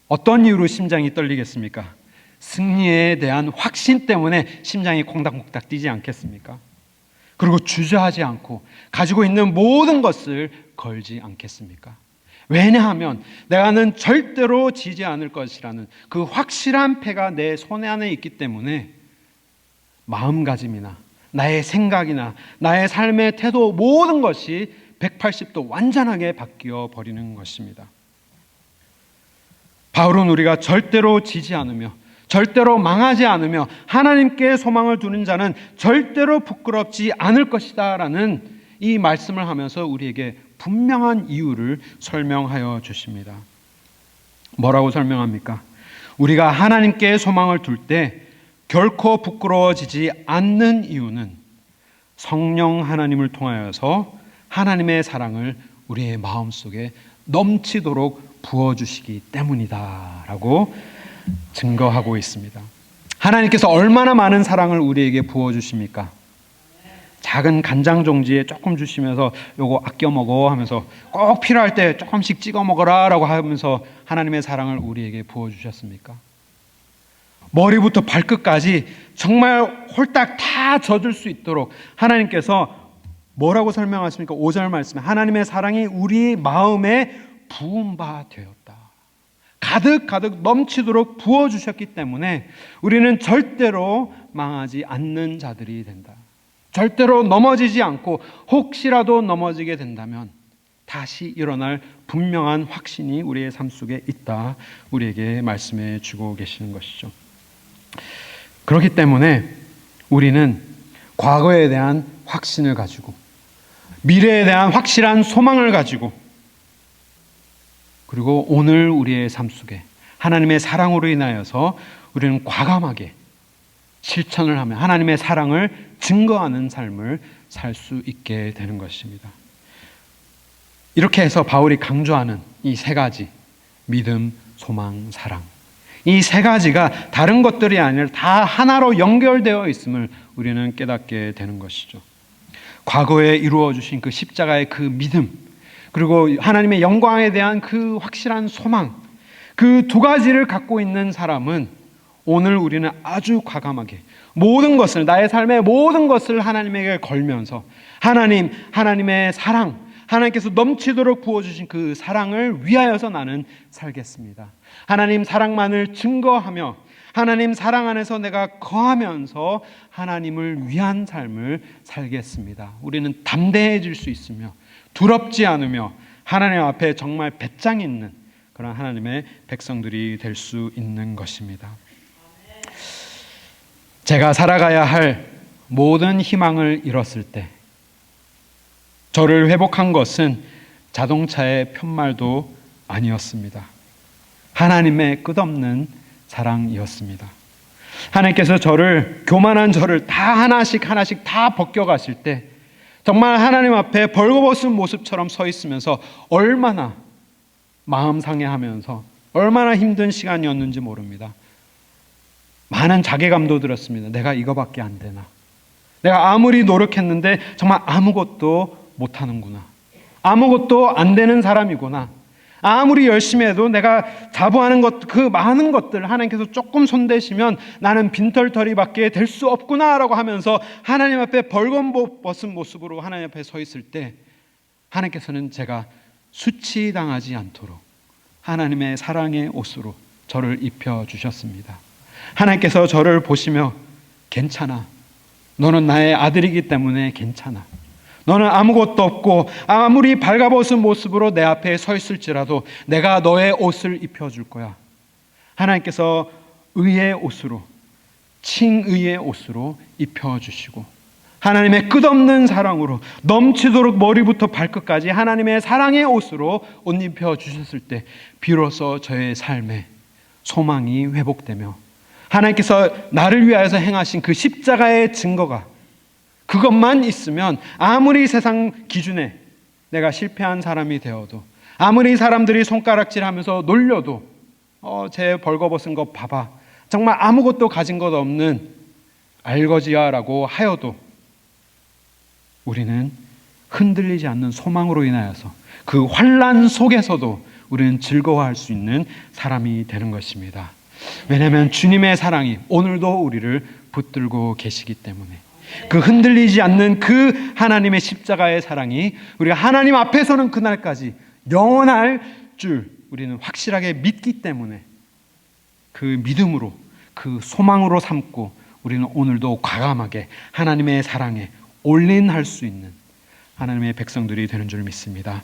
어떤 이유로 심장이 떨리겠습니까? 승리에 대한 확신 때문에 심장이 콩닥콩닥 뛰지 않겠습니까? 그리고 주저하지 않고 가지고 있는 모든 것을 걸지 않겠습니까? 왜냐하면 내가는 절대로 지지 않을 것이라는 그 확실한 패가 내 손 안에 있기 때문에 마음가짐이나 나의 생각이나 나의 삶의 태도 모든 것이 180도 완전하게 바뀌어 버리는 것입니다. 바울은 우리가 절대로 지지 않으며 절대로 망하지 않으며 하나님께 소망을 두는 자는 절대로 부끄럽지 않을 것이다 라는 이 말씀을 하면서 우리에게 분명한 이유를 설명하여 주십니다. 뭐라고 설명합니까? 우리가 하나님께 소망을 둘 때 결코 부끄러워지지 않는 이유는 성령 하나님을 통하여서 하나님의 사랑을 우리의 마음속에 넘치도록 부어주시기 때문이다 라고 증거하고 있습니다. 하나님께서 얼마나 많은 사랑을 우리에게 부어주십니까? 작은 간장 종지에 조금 주시면서 요거 아껴 먹어 하면서 꼭 필요할 때 조금씩 찍어 먹어라 라고 하면서 하나님의 사랑을 우리에게 부어주셨습니까? 머리부터 발끝까지 정말 홀딱 다 젖을 수 있도록 하나님께서 뭐라고 설명하십니까? 5절 말씀에 하나님의 사랑이 우리 마음에 부은 바 되었다. 가득 넘치도록 부어주셨기 때문에 우리는 절대로 망하지 않는 자들이 된다. 절대로 넘어지지 않고 혹시라도 넘어지게 된다면 다시 일어날 분명한 확신이 우리의 삶 속에 있다. 우리에게 말씀해 주고 계시는 것이죠. 그렇기 때문에 우리는 과거에 대한 확신을 가지고 미래에 대한 확실한 소망을 가지고 그리고 오늘 우리의 삶 속에 하나님의 사랑으로 인하여서 우리는 과감하게 실천을 하며 하나님의 사랑을 증거하는 삶을 살 수 있게 되는 것입니다. 이렇게 해서 바울이 강조하는 이 세 가지 믿음, 소망, 사랑 이 세 가지가 다른 것들이 아니라 다 하나로 연결되어 있음을 우리는 깨닫게 되는 것이죠. 과거에 이루어 주신 그 십자가의 그 믿음 그리고 하나님의 영광에 대한 그 확실한 소망 그 두 가지를 갖고 있는 사람은 오늘 우리는 아주 과감하게 모든 것을 나의 삶의 모든 것을 하나님에게 걸면서 하나님의 사랑 하나님께서 넘치도록 부어주신 그 사랑을 위하여서 나는 살겠습니다. 하나님 사랑만을 증거하며 하나님 사랑 안에서 내가 거하면서 하나님을 위한 삶을 살겠습니다. 우리는 담대해질 수 있으며 두렵지 않으며 하나님 앞에 정말 배짱 있는 그런 하나님의 백성들이 될 수 있는 것입니다. 제가 살아가야 할 모든 희망을 잃었을 때 저를 회복한 것은 자동차의 편말도 아니었습니다. 하나님의 끝없는 사랑이었습니다. 하나님께서 교만한 저를 다 하나씩 다 벗겨가실 때 정말 하나님 앞에 벌거벗은 모습처럼 서 있으면서 얼마나 마음 상해하면서 얼마나 힘든 시간이었는지 모릅니다. 많은 자괴감도 들었습니다. 내가 이거밖에 안 되나? 내가 아무리 노력했는데 정말 아무것도 못하는구나. 아무것도 안 되는 사람이구나. 아무리 열심히 해도 내가 자부하는 것, 그 많은 것들 하나님께서 조금 손대시면 나는 빈털터리밖에 될 수 없구나라고 하면서 하나님 앞에 벌거벗은 모습으로 하나님 앞에 서 있을 때 하나님께서는 제가 수치당하지 않도록 하나님의 사랑의 옷으로 저를 입혀주셨습니다. 하나님께서 저를 보시며 괜찮아. 너는 나의 아들이기 때문에 괜찮아. 너는 아무것도 없고 아무리 발가벗은 모습으로 내 앞에 서 있을지라도 내가 너의 옷을 입혀줄 거야. 하나님께서 의의 옷으로 칭의의 옷으로 입혀주시고 하나님의 끝없는 사랑으로 넘치도록 머리부터 발끝까지 하나님의 사랑의 옷으로 옷 입혀 주셨을 때 비로소 저의 삶에 소망이 회복되며 하나님께서 나를 위하여서 행하신 그 십자가의 증거가 그것만 있으면 아무리 세상 기준에 내가 실패한 사람이 되어도 아무리 사람들이 손가락질하면서 놀려도 제 벌거벗은 것 봐봐 정말 아무것도 가진 것 없는 알거지야라고 하여도 우리는 흔들리지 않는 소망으로 인하여서 그 환난 속에서도 우리는 즐거워할 수 있는 사람이 되는 것입니다. 왜냐하면 주님의 사랑이 오늘도 우리를 붙들고 계시기 때문에 그 흔들리지 않는 그 하나님의 십자가의 사랑이 우리가 하나님 앞에서는 그날까지 영원할 줄 우리는 확실하게 믿기 때문에 그 믿음으로 그 소망으로 삼고 우리는 오늘도 과감하게 하나님의 사랑에 올인할 수 있는 하나님의 백성들이 되는 줄 믿습니다.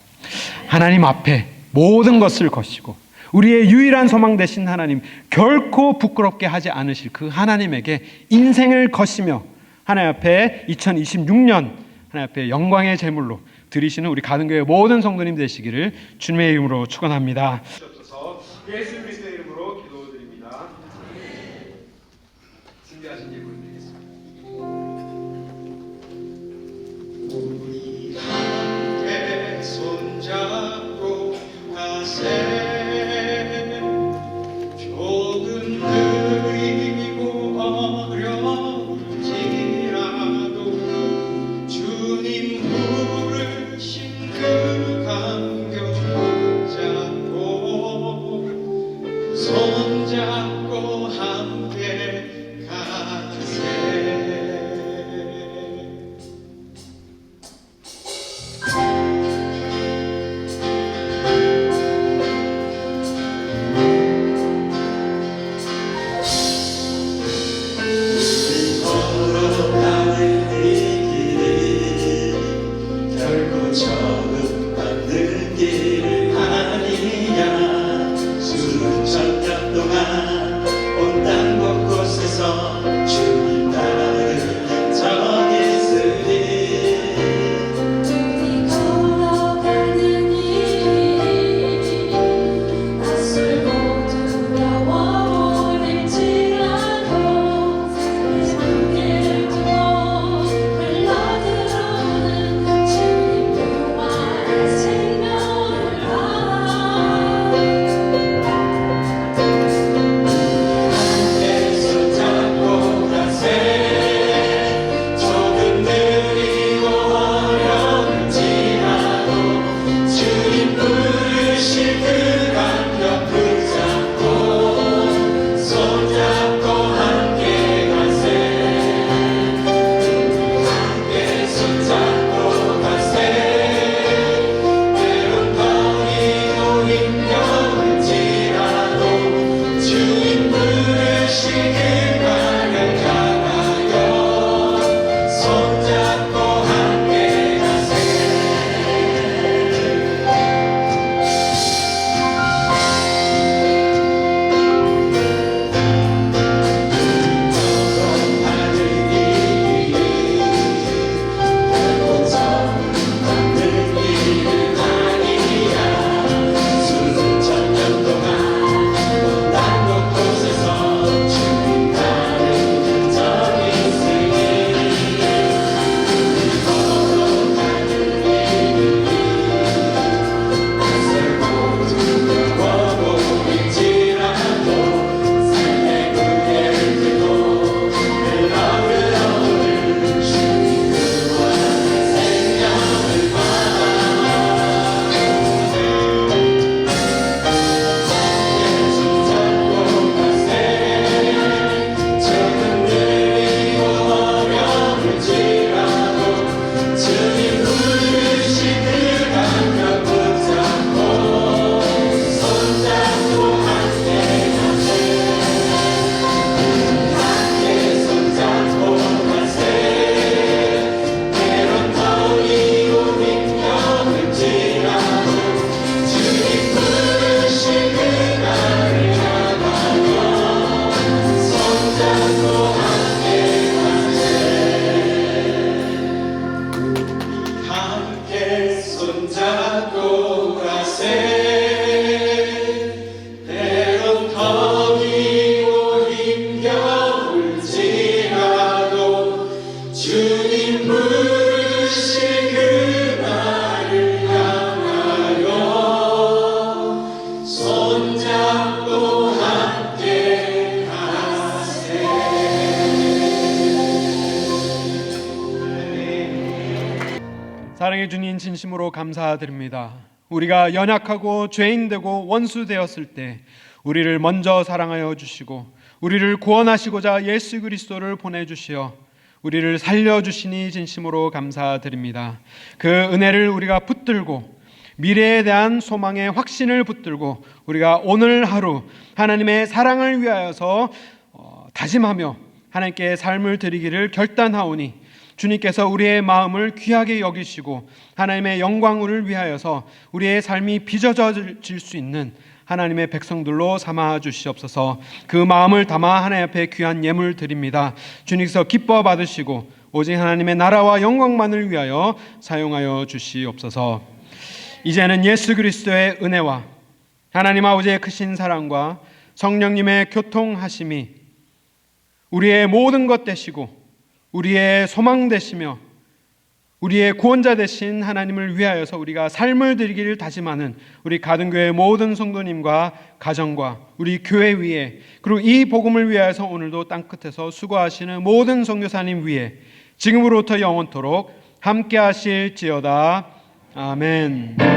하나님 앞에 모든 것을 거시고 우리의 유일한 소망 되신 하나님 결코 부끄럽게 하지 않으실 그 하나님에게 인생을 거시며 하나님 앞에 2026년 하나님 앞에 영광의 제물로 드리시는 우리 가든교회 모든 성도님 되시기를 주님의 이름으로 축원합니다. 예수 그리스도의 이름으로 기도드립니다. 준비하신 예물 드리겠습니다. 우리 함께 손잡고 가세 조금 느리고 어려울지라도 주님 부르신 그 감격 손잡고 함께 가세 사랑해 주님 진심으로 감사드립니다. 우리가 연약하고 죄인되고 원수 되었을 때 우리를 먼저 사랑하여 주시고 우리를 구원하시고자 예수 그리스도를 보내주시어 우리를 살려주시니 진심으로 감사드립니다. 그 은혜를 우리가 붙들고 미래에 대한 소망의 확신을 붙들고 우리가 오늘 하루 하나님의 사랑을 위하여서 다짐하며 하나님께 삶을 드리기를 결단하오니 주님께서 우리의 마음을 귀하게 여기시고 하나님의 영광을 위하여서 우리의 삶이 빚어질 수 있는 하나님의 백성들로 삼아 주시옵소서. 그 마음을 담아 하나님 앞에 귀한 예물 드립니다. 주님께서 기뻐 받으시고 오직 하나님의 나라와 영광만을 위하여 사용하여 주시옵소서. 이제는 예수 그리스도의 은혜와 하나님 아버지의 크신 사랑과 성령님의 교통하심이 우리의 모든 것 되시고 우리의 소망 되시며 우리의 구원자 되신 하나님을 위하여서 우리가 삶을 드리기를 다짐하는 우리 가든교회 모든 성도님과 가정과 우리 교회 위에 그리고 이 복음을 위하여서 오늘도 땅끝에서 수고하시는 모든 선교사님 위에 지금으로부터 영원토록 함께 하실지어다. 아멘.